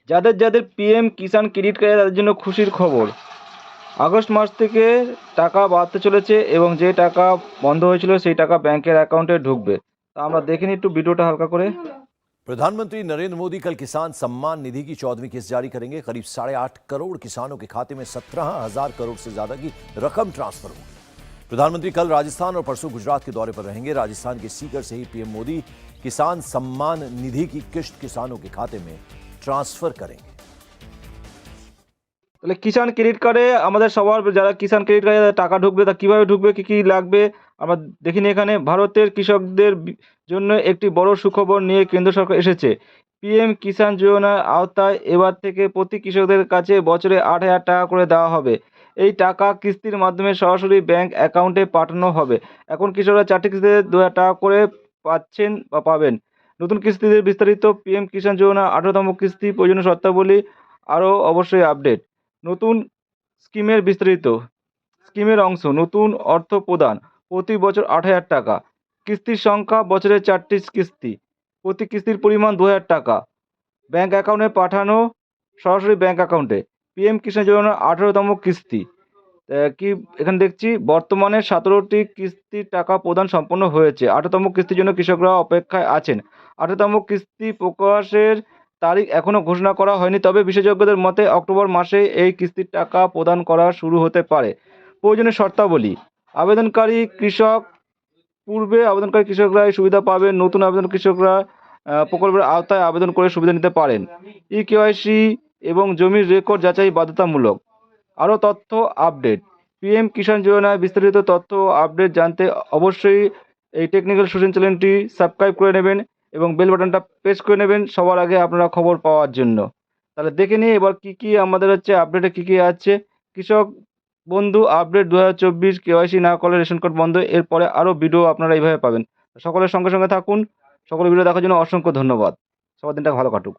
যাদের যাদের পিএম কিষাণ credit card তাদের জন্য খুশির খবর। আগস্ট মাস থেকে টাকা বাড়তে চলেছে এবং যে টাকা বন্ধ হয়েছিল সেই টাকা ব্যাংকের অ্যাকাউন্টে ঢুকবে। তা আমরা দেখে নিই একটু ভিডিওটা হালকা করে। प्रधानमंत्री नरेंद्र मोदी कल किसान सम्मान निधि की 14वीं किस्त जारी करेंगे। करीब 8.5 करोड़ किसानों के खाते में 17,000 करोड़ से ज्यादा की रकम ट्रांसफर होगी। प्रधानमंत्री कल राजस्थान और परसों गुजरात के दौरे पर रहेंगे। राजस्थान के सीकर से ही पीएम मोदी किसान सम्मान निधि की किस्त किसानों के खाते में ट्रांसफर करेंगे। তাহলে কিষাণ ক্রেডিট কার্ডে আমাদের সবার যারা কিষাণ ক্রেডিট কার্ডে টাকা ঢুকবে তা কীভাবে ঢুকবে, কী কী লাগবে আমরা দেখিনি। এখানে ভারতের কৃষকদের জন্য একটি বড় সুখবর নিয়ে কেন্দ্র সরকার এসেছে। পিএম কিষাণ যোজনার আওতায় এবার থেকে প্রতি কৃষকদের কাছে বছরে 8,000 টাকা করে দেওয়া হবে। এই টাকা কিস্তির মাধ্যমে সরাসরি ব্যাংক অ্যাকাউন্টে পাঠানো হবে। এখন কৃষকরা 4টি কিস্তিতে 2,000 টাকা করে পাচ্ছেন বা পাবেন। নতুন কিস্তিতে বিস্তারিত পিএম কিষাণ যোজনার 18তম কিস্তি, প্রয়োজনীয় শর্তাবলী আরও অবশ্যই আপডেট। নতুন স্কিমের বিস্তারিত, স্কিমের অংশ, নতুন অর্থ প্রদান, প্রতি বছর 8,000 টাকা, কিস্তির সংখ্যা বছরে 4টি কিস্তি, প্রতি কিস্তির পরিমাণ 2,000 টাকা, ব্যাংক অ্যাকাউন্টে পাঠানো, সরাসরি ব্যাংক অ্যাকাউন্টে। পিএম কিষাণ যোজনার 18তম কিস্তি কি এখানে দেখছি বর্তমানে 17টি কিস্তির টাকা প্রদান সম্পন্ন হয়েছে। 18তম কিস্তির জন্য কৃষকরা অপেক্ষায় আছেন। 18তম কিস্তি প্রকাশের তারিখ এখনো ঘোষণা করা হয়নি, তবে বিশেষজ্ঞদের মতে অক্টোবর মাসে এই কিস্তির টাকা প্রদান করা শুরু হতে পারে। প্রয়োজনীয় শর্তাবলী, আবেদনকারী কৃষক পূর্বে আবেদনকারী কৃষকরা এই সুবিধা পাবেন। নতুন আবেদন কৃষকরা প্রকল্পের আওতায় আবেদন করে সুবিধা নিতে পারেন। ইকেওয়াইসি এবং জমির রেকর্ড যাচাই বাধ্যতামূলক। আরও তথ্য আপডেট, পিএম কিষাণ যোজনায় বিস্তারিত তথ্য আপডেট জানতে অবশ্যই এই টেকনিক্যাল সলিউশন চ্যানেলটি সাবস্ক্রাইব করে নেবেন এবং বেল বাটনটা প্রেস করে নেবেন সবার আগে আপনারা খবর পাওয়ার জন্য। তাহলে দেখে নিই এবার কী কী আমাদের হচ্ছে আপডেটে কী কী আছে। কৃষক বন্ধু আপডেট 2024, কেওয়াইসি না করলে রেশন কার্ড বন্ধ। এরপরে আরও ভিডিও আপনারা এইভাবে পাবেন। সকলের সঙ্গে সঙ্গে থাকুন। সকলের ভিডিও দেখার জন্য অসংখ্য ধন্যবাদ। সবার দিনটা ভালো কাটুক।